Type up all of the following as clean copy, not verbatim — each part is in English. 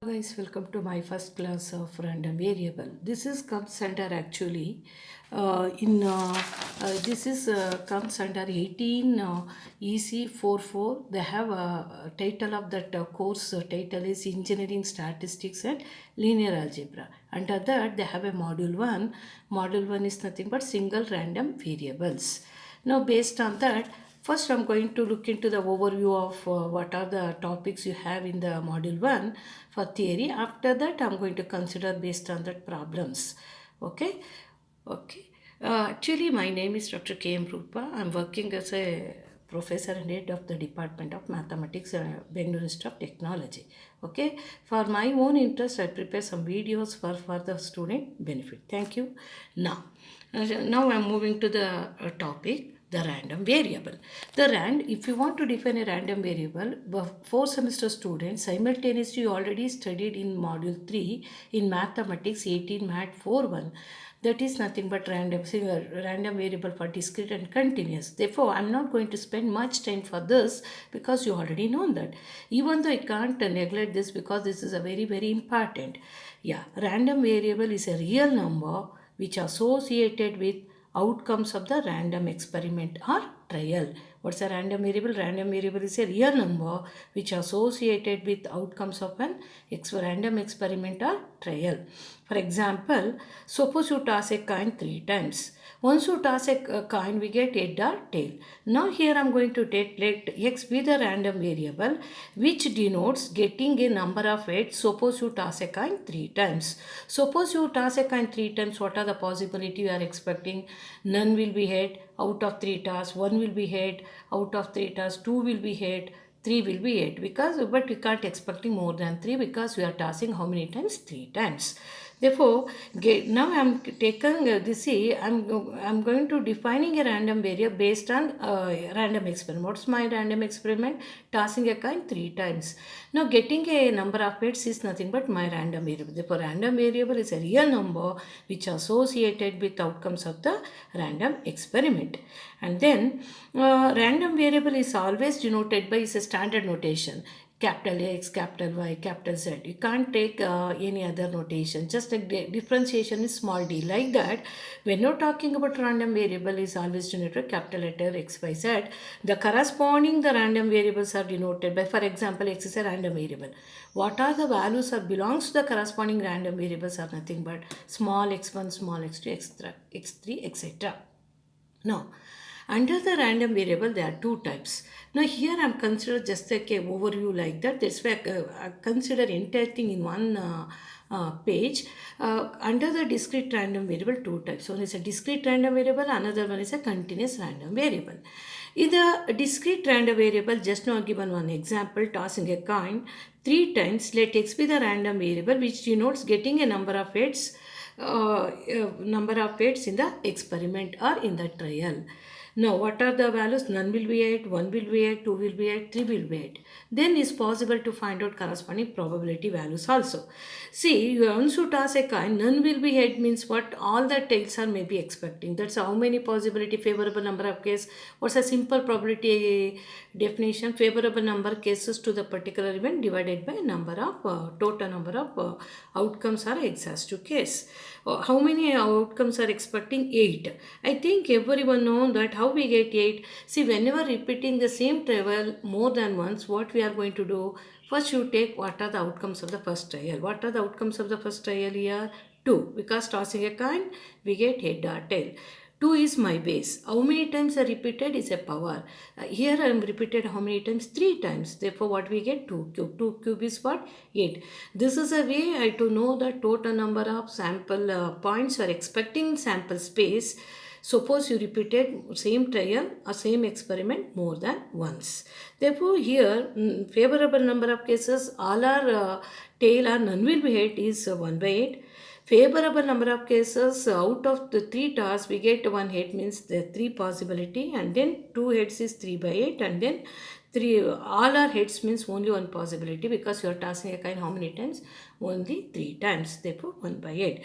Guys, welcome to my first class of random variable. This is comes under actually in this is comes under 18 EC44. They have a title of that course title is Engineering Statistics and Linear Algebra. Under that they have a module 1. Module 1 is nothing but single random variables. Now based on that, first I'm going to look into the overview of what are the topics you have in the module 1 for theory. After that I'm going to consider based on that problems. Okay. Okay. Actually my name is Dr. K.M. Rupa. I'm working as a professor and head of the Department of Mathematics, Bangalore Institute of Technology. Okay. For my own interest I prepare some videos for the student benefit. Thank you. Now I'm moving to the topic, the random variable. If you want to define a random variable, 4 semester students simultaneously already studied in module 3 in mathematics 18 math 4.1. That is nothing but random variable for discrete and continuous. Therefore, I'm not going to spend much time for this because you already know that. Even though I can't neglect this because this is a very important. Yeah, random variable is a real number which are associated with outcomes of the random experiment or trial. What's a random variable? Random variable is a real number which are associated with outcomes of an random experiment or trial. For example, suppose you toss a coin 3 times. Once you toss a coin, we get head or tail. Now here I am going to let x be the random variable which denotes getting a number of heads. Suppose you toss a coin 3 times. Suppose you toss a coin 3 times, what are the possibility you are expecting? None will be head out of 3 toss, 1 will be head out of 3 toss, 2 will be head, 3 will be 8 because but we can't expecting more than 3 because we are tossing how many times? 3 times. Therefore, now I'm taking this. See, I'm going to defining a random variable based on random experiment. What's my random experiment? Tossing a coin 3 times. Now, getting a number of bits is nothing but my random variable. Therefore, random variable is a real number which are associated with outcomes of the random experiment. And then, random variable is always denoted by is a standard notation, capital X, capital Y, capital Z. You can't take any other notation. Just like the differentiation is small d. Like that, when you're talking about random variable is always denoted capital letter X, Y, Z. The corresponding the random variables are denoted by, for example, X is a random variable. What are the values that belongs to the corresponding random variables are nothing but small x1, small x2, x3, etc. Now, under the random variable, there are two types. Now, here I am consider just like a overview like that. That's why I consider entire thing in one page. Under the discrete random variable, two types. One is a discrete random variable, another one is a continuous random variable. In the discrete random variable, just now given one example, tossing a coin 3 times, let x be the random variable which denotes getting a number of heads in the experiment or in the trial. Now, what are the values? None will be 8, 1 will be 8, 2 will be 8, 3 will be 8. Then it's possible to find out corresponding probability values also. See, you once you toss a coin, none will be 8 means what? All the tails are maybe expecting. That's how many possibility, favorable number of cases. What's a simple probability definition? Favorable number cases to the particular event divided by number of total number of outcomes are exhaustive case. How many outcomes are expecting? 8. I think everyone know that how we get 8. See, whenever repeating the same trial more than once, what we are going to do? First you take what are the outcomes of the first trial. What are the outcomes of the first trial here? 2. Because tossing a coin, we get head or tail. 2 is my base. How many times I repeated is a power. Here I am repeated how many times? 3 times. Therefore, what we get? 2 cube. 2 cube is what? 8. This is a way I to know the total number of sample points you are expecting sample space. Suppose you repeated same trial or same experiment more than once. Therefore, here favorable number of cases all are tail or none will be 8 is 1 by 8. Favorable number of cases out of the 3 tasks we get 1 head means the 3 possibility, and then 2 heads is 3 by 8, and then 3 all our heads means only 1 possibility because you are tossing a coin how many times? Only 3 times, therefore 1 by 8.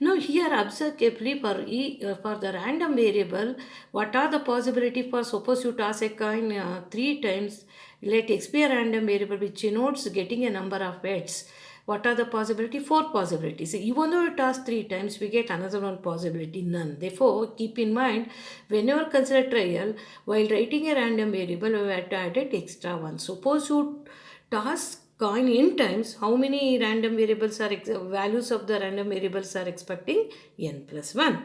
Now here observe carefully for the random variable, what are the possibility for suppose you toss a coin 3 times, let x be a random variable which denotes getting a number of heads. What are the possibility? 4 possibilities. Even though it asks 3 times, we get another one possibility, none. Therefore, keep in mind, whenever consider trial, while writing a random variable, we have to add an extra one. Suppose you task coin n times, how many random variables are values of the random variables are expecting? N plus 1.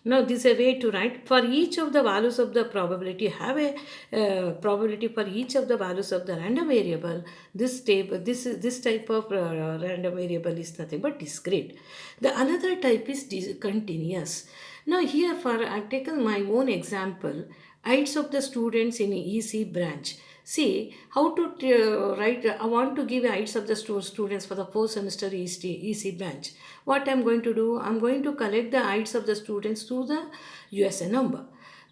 Now this is a way to write for each of the values of the probability. Have a probability for each of the values of the random variable. This table, this type of random variable is nothing but discrete. The another type is continuous. Now here for I've taken my own example. Heights of the students in EC branch. See how to write. I want to give heights of the students for the 4 semester EC branch. What I'm going to do? I'm going to collect the heights of the students to the USA number.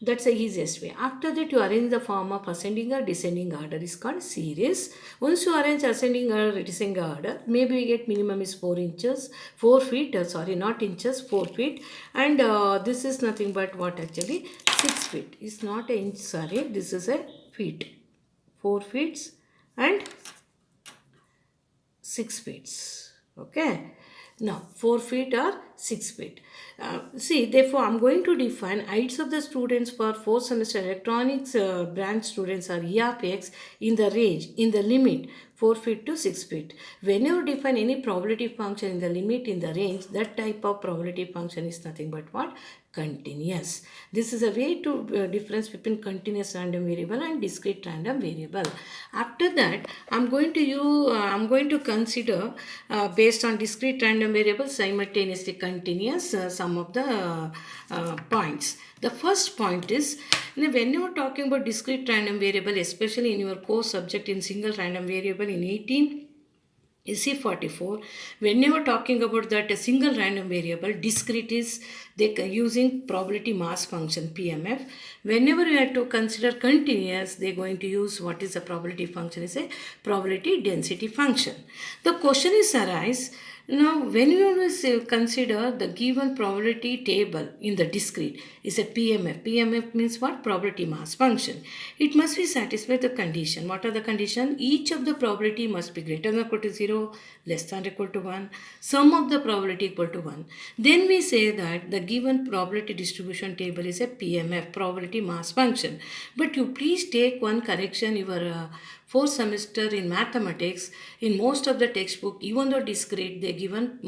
That's the easiest way. After that, you arrange the form of ascending or descending order. Is called series. Once you arrange ascending or descending order, maybe we get minimum is 4 inches, 4 feet. Sorry, not inches, 4 feet. And this is nothing but what actually 6 feet. It's not an inch. Sorry, this is a feet. 4 feet and 6 feet. Okay. Now 4 feet or 6 feet. See, therefore, I'm going to define heights of the students for 4 semester electronics branch students are E of X in the range, in the limit 4 feet to 6 feet. Whenever you define any probability function in the limit, in the range, that type of probability function is nothing but what? Continuous. This is a way to difference between continuous random variable and discrete random variable. After that, I'm going to consider based on discrete random variable simultaneously continuous some of the points. The first point is, when you are talking about discrete random variable, especially in your core subject in single random variable in 18 EC44, when you are talking about that a single random variable, discrete is they using probability mass function PMF. Whenever you have to consider continuous, they are going to use what is the probability function is a probability density function. The question is arise. Now, when you consider the given probability table in the discrete is a PMF. PMF means what? Probability mass function. It must be satisfied the condition. What are the condition? Each of the probability must be greater than or equal to 0, less than or equal to 1. Sum of the probability equal to 1. Then we say that the given probability distribution table is a PMF, probability mass function. But you please take one correction. Your 4th semester in mathematics, in most of the textbook, even though discrete, they given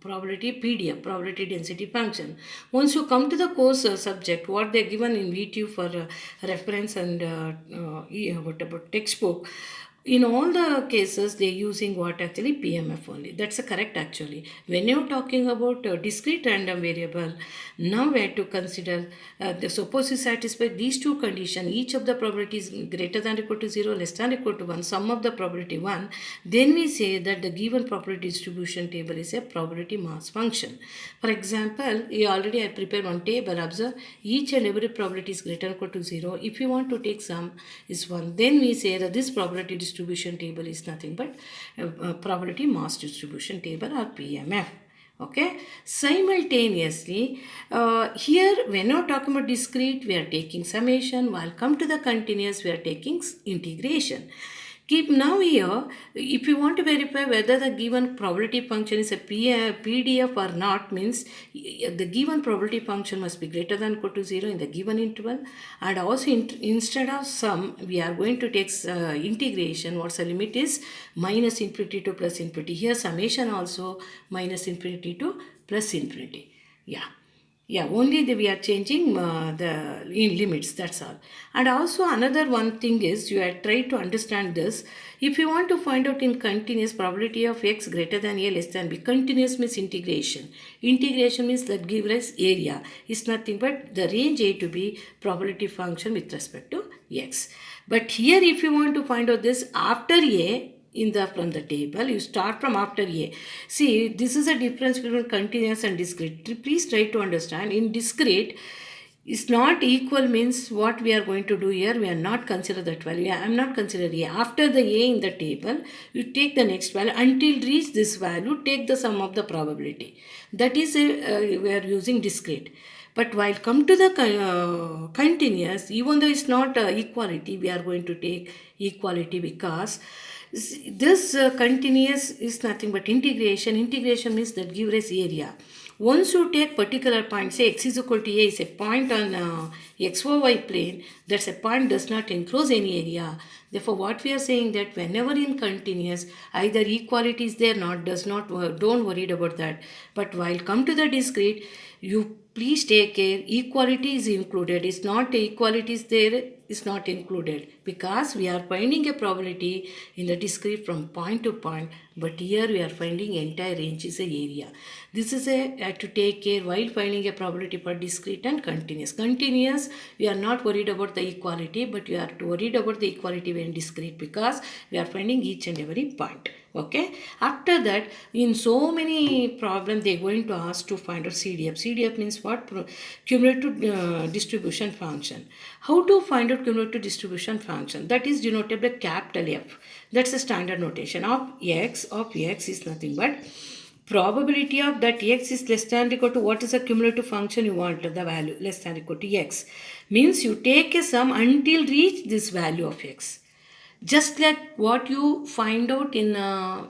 probability PDF, probability density function. Once you come to the course subject, what they given in VTU for reference and what about textbook, in all the cases they using what actually PMF only. That's a correct actually. When you're talking about discrete random variable, now we have to consider suppose you satisfy these two conditions, each of the probabilities greater than or equal to 0, less than or equal to 1, sum of the probability 1, then we say that the given probability distribution table is a probability mass function. For example, already I prepared one table. Observe, each and every probability is greater or equal to 0. If you want to take sum is 1, then we say that this probability distribution table is nothing but probability mass distribution table or PMF. Okay, simultaneously here when you're talking about discrete, we are taking summation, while come to the continuous, we are taking integration. Keep now here, if you want to verify whether the given probability function is a PDF or not, means the given probability function must be greater than or equal to 0 in the given interval, and also instead of sum, we are going to take integration. What's the limit is minus infinity to plus infinity. Here summation also minus infinity to plus infinity. Yeah, only we are changing the limits, that's all. And also another one thing is, you have tried to understand this. If you want to find out in continuous probability of x greater than a less than b, continuous means integration. Integration means that gives us area. It's nothing but the range a to b probability function with respect to x. But here if you want to find out this after a, from the table, you start from after a. See, this is a difference between continuous and discrete. Please try to understand. In discrete, is not equal means what we are going to do here, we are not consider that value. I am not considering a. After the a in the table, you take the next value until reach this value, take the sum of the probability. That is we are using discrete. But while come to the continuous, even though it's not equality, we are going to take equality because This continuous is nothing but integration. Integration means that gives us area. Once you take particular point, say x is equal to a is a point on xy plane, that's a point does not enclose any area. Therefore, what we are saying that whenever in continuous, either equality is there, not does not, don't worry about that. But while come to the discrete, you please take care, equality is included. It's not equality is there, is not included, because we are finding a probability in the discrete from point to point, but here we are finding entire range is a area. This is a to take care while finding a probability for discrete and continuous. Continuous, we are not worried about the equality, but we are worried about the equality when discrete, because we are finding each and every point. Okay, after that, in so many problems they are going to ask to find out CDF. CDF means what? Cumulative distribution function. How to find out cumulative distribution function? That is denoted by capital F. That's a standard notation of x. Of x is nothing but probability of that x is less than or equal to what is the cumulative function you want, the value less than or equal to x. Means you take a sum until reach this value of x. Just like what you find out in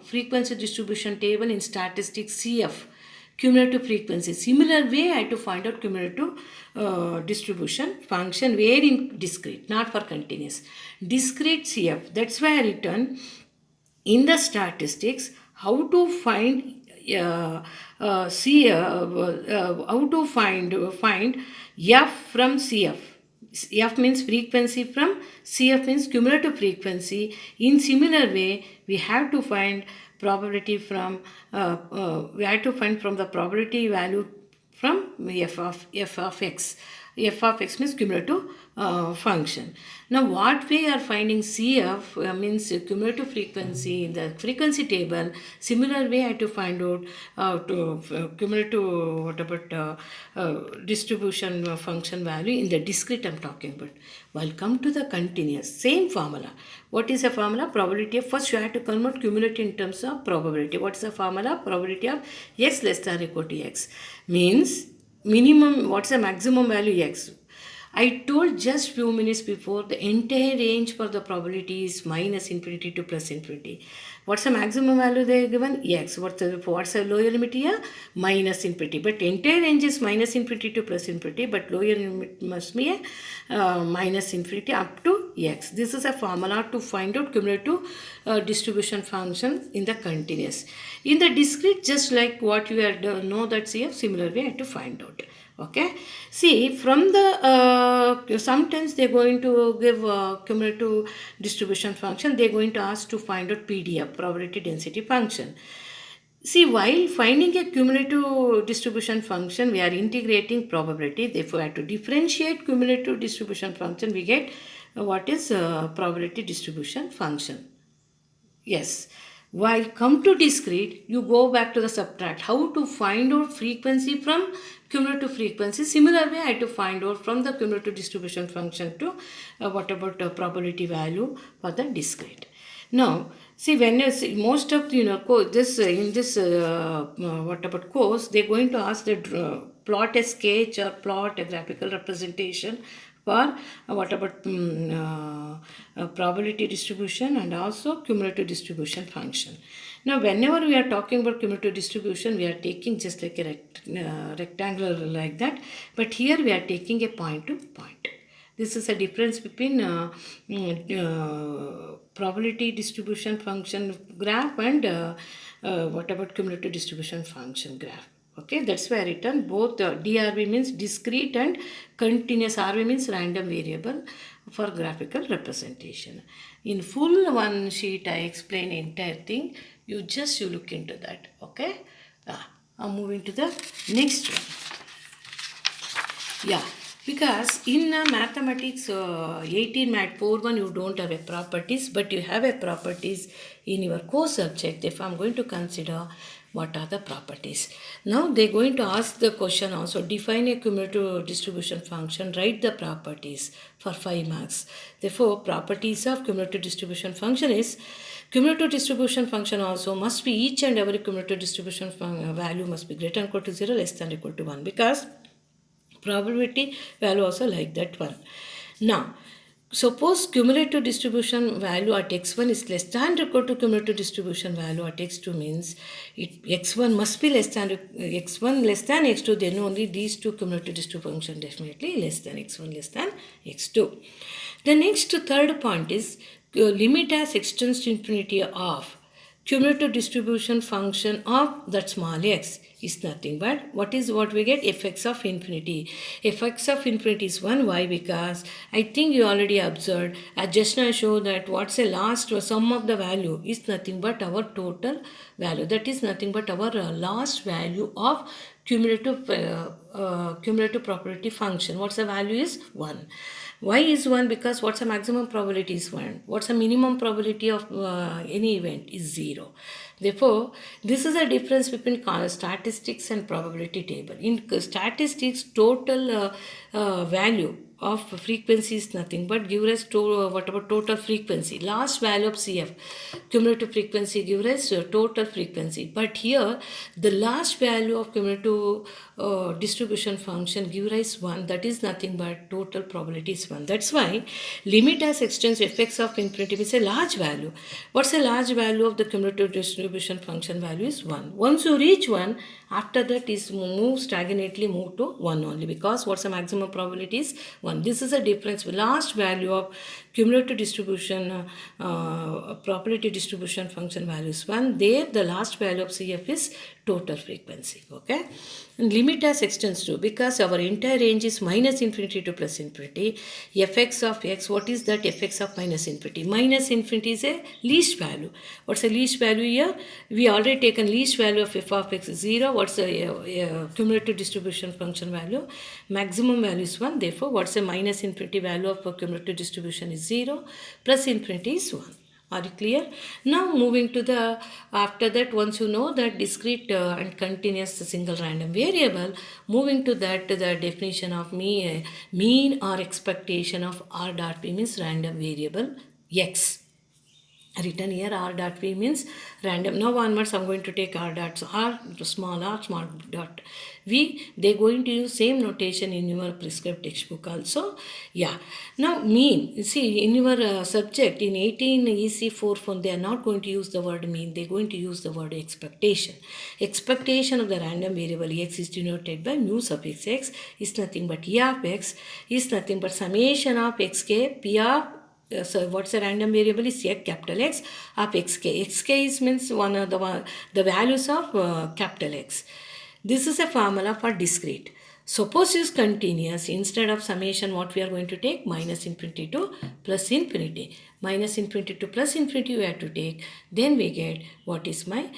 frequency distribution table in statistics CF, cumulative frequency. Similar way I have to find out cumulative distribution function where in discrete, not for continuous. Discrete CF, that's why I written in the statistics how to find how to find F from CF. F means frequency from CF means cumulative frequency. In similar way, we have to find probability from we have to find from the probability value from f of x. F of x means cumulative function. Now what we are finding CF means cumulative frequency in the frequency table. Similar way I have to find out cumulative what about distribution function value in the discrete I am talking about. While come to the continuous, same formula. What is the formula? Probability of, first you have to convert cumulative in terms of probability. What is the formula? Probability of x less than or equal to x. Means minimum, what's the maximum value x? I told just few minutes before the entire range for the probability is minus infinity to plus infinity. What's the maximum value they are given? X. What's the lower limit here? Minus infinity. But entire range is minus infinity to plus infinity, but lower limit must be minus infinity up to x. This is a formula to find out cumulative distribution function in the continuous. In the discrete, just like what you had know that's here, similar way I have to find out. Okay, see from the sometimes they're going to give cumulative distribution function, they're going to ask to find out PDF, probability density function. See, while finding a cumulative distribution function, we are integrating probability. Therefore, I have to differentiate cumulative distribution function. We get what is probability distribution function. Yes. While come to discrete, you go back to the subtract. How to find out frequency from cumulative frequency? Similar way, I have to find out from the cumulative distribution function to what about probability value for the discrete. Now, see when you see most of this in this what about course, they're going to ask that plot a sketch or plot a graphical representation for what about probability distribution and also cumulative distribution function. Now, whenever we are talking about cumulative distribution, we are taking just like a rectangular like that, but here we are taking a point to point. This is a difference between probability distribution function graph and what about cumulative distribution function graph. Okay, that's why I written both DRV means discrete and continuous. RV means random variable for graphical representation. In full one sheet I explain entire thing. You look into that. Okay. I'm moving to the next one. Yeah, because in mathematics 18 mat 4.1 you don't have a properties, but you have a properties in your core subject. If I'm going to consider what are the properties. Now they're going to ask the question also, define a cumulative distribution function, write the properties for 5 marks. Therefore, properties of cumulative distribution function is, cumulative distribution function also must be each and every cumulative distribution value must be greater than or equal to 0, less than or equal to 1, because probability value also like that one. Now, Suppose cumulative distribution value at x1 is less than or equal to cumulative distribution value at x2 means x1 must be less than x1 less than x2, then only these two cumulative distribution function definitely less than x1 less than x2. The next third point is limit as extends to infinity of cumulative distribution function of that small x is nothing but what we get, fx of infinity. Fx of infinity is 1. Why? Because I think you already observed, just now I show that what's the last sum of the value is nothing but our total value, that is nothing but our last value of cumulative property function. What's the value is 1. Why is 1? Because what's the maximum probability is 1. What's the minimum probability of any event is 0. Therefore, this is a difference between statistics and probability table. In statistics, total value of frequency is nothing but give us whatever total frequency, last value of CF, cumulative frequency give us total frequency. But here the last value of cumulative distribution function give rise 1, that is nothing but total probability is 1. That's why limit as extends fx of infinity is a large value. What's a large value of the cumulative distribution function value is 1. Once you reach 1, after that is move stagnantly move to 1 only, because what's the maximum probability is 1. This is a difference. Last value of cumulative distribution probability distribution function value is 1. There the last value of CF is total frequency. Okay, and limit as extends to, because our entire range is minus infinity to plus infinity, fx of x, what is that fx of minus infinity? Minus infinity is a least value. What's the least value here? We already taken least value of f of x is 0. What's the cumulative distribution function value? Maximum value is 1. Therefore, what's the minus infinity value of cumulative distribution is 0. Plus infinity is 1. Are you clear? Now moving to the, after that, once you know that discrete and continuous single random variable, moving to that, the definition of mean or expectation of R dot P means random variable X. Written here R dot P means random. Now onwards I'm going to take R dot, so R small dot V, they're going to use same notation in your prescribed textbook also. Yeah. Now mean, you see in your subject in 18 EC 4 they are not going to use the word mean, they're going to use the word expectation. Expectation of the random variable X is denoted by mu suffix X is nothing but E of X is nothing but summation of xk P of so what's a random variable is a capital X of xk. Xk is means one of the values of capital X. This is a formula for discrete. Suppose is continuous, instead of summation what we are going to take? Minus infinity to plus infinity. Minus infinity to plus infinity we have to take. Then we get what is my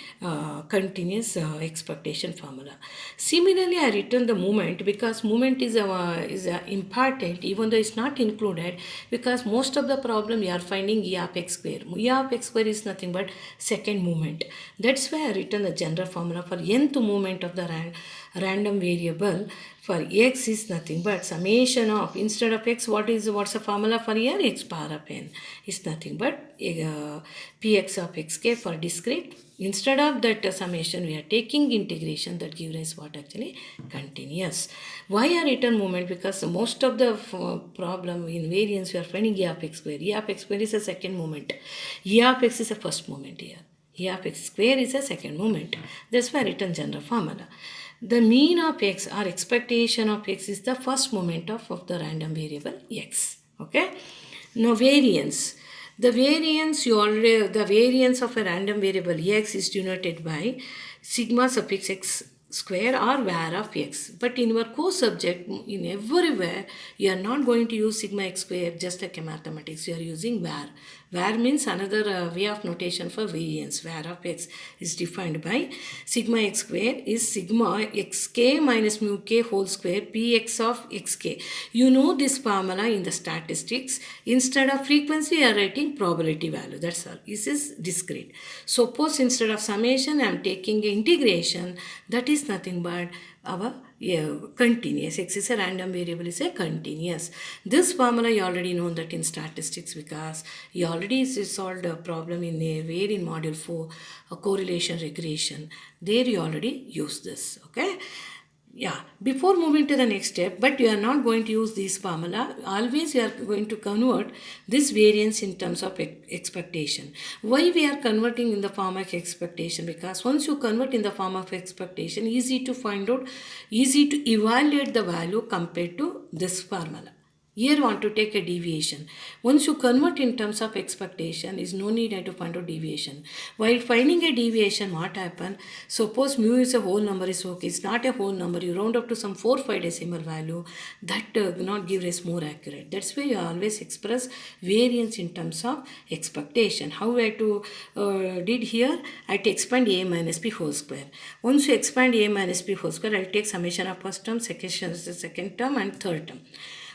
continuous expectation formula. Similarly, I written the moment, because moment is important even though it's not included, because most of the problem we are finding E of x square. E of x square is nothing but second moment. That's why I written the general formula for nth moment of the random variable for x is nothing but summation of, instead of x, what's the formula for here? X power of n is nothing but px of xk for discrete. Instead of that summation we are taking integration, that gives us what actually continuous. Why are written moment? Because most of the problem in variance we are finding E of x square. E of x square is a second moment. E of x is a first moment here. E of x square is a second moment. That's why written general formula. The mean of x or expectation of x is the first moment of the random variable x. Okay. Now variance. The variance of a random variable x is denoted by sigma suffix x square or var of x. But in your core subject, in everywhere, you are not going to use sigma x square just like a mathematics. You are using var. Var means another way of notation for variance. Var of x is defined by sigma x square is sigma xk minus mu k whole square px of xk. You know this formula in the statistics. Instead of frequency, you are writing probability value. That's all. This is discrete. Suppose instead of summation, I am taking integration. That is nothing but our continuous. X is a random variable, is a continuous. This formula you already know that in statistics, because you already solved a problem in where in module 4 a correlation regression. There you already use this. Okay. Yeah, before moving to the next step, but you are not going to use this formula. Always you are going to convert this variance in terms of expectation. Why we are converting in the form of expectation? Because once you convert in the form of expectation, easy to find out, easy to evaluate the value compared to this formula. Here want to take a deviation. Once you convert in terms of expectation, is no need to find a deviation. While finding a deviation, what happen? Suppose mu is a whole number is okay. It's not a whole number. You round up to some 4 5 decimal value. That not give us more accurate. That's why you always express variance in terms of expectation. How I to did here? I to expand a minus b whole square. Once you expand a minus b whole square, I'll take summation of first term, second term, and third term.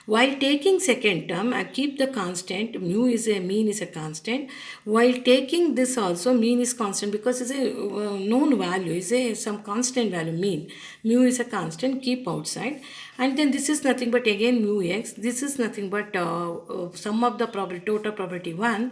While taking second term, I keep the constant, mu is a mean is a constant. While taking this also, mean is constant because it's a known value, is a some constant value mean. Mu is a constant, keep outside. And then this is nothing but again mu x. This is nothing but sum of the probability, total probability 1.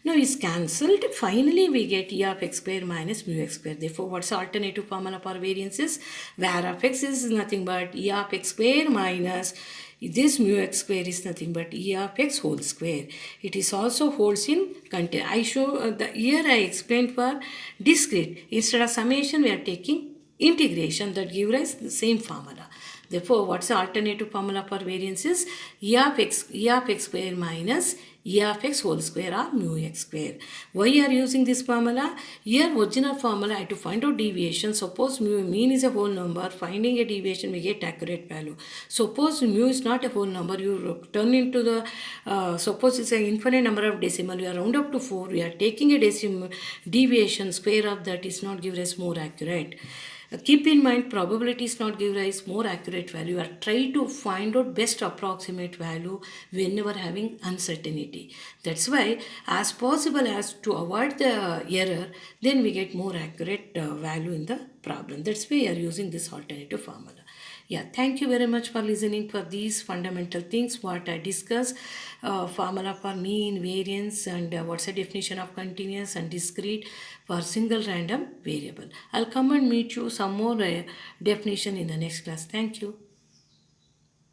Now is cancelled. Finally, we get e of x square minus mu x square. Therefore, what's the alternative formula for variances? Where of x is nothing but e of x square minus this mu x square is nothing but e of x whole square. It is also holds in content. I show here I explained for discrete. Instead of summation, we are taking integration that gives us the same formula. Therefore, what's the alternative formula for variances? E of x square minus e of x whole square or mu x square. Why are using this formula? Here original formula I have to find out deviation. Suppose mu mean is a whole number. Finding a deviation we get accurate value. Suppose mu is not a whole number. You turn into the suppose it's an infinite number of decimal. You are round up to 4. We are taking a decimal deviation square of that is not give us more accurate. Keep in mind probability is not give rise more accurate value. Or try to find out best approximate value whenever having uncertainty. That's why as possible as to avoid the error, then we get more accurate value in the problem. That's why we are using this alternative formula. Yeah, thank you very much for listening for these fundamental things what I discussed. Formula for mean, variance, and what's the definition of continuous and discrete for single random variable. I'll come and meet you some more definition in the next class. Thank you.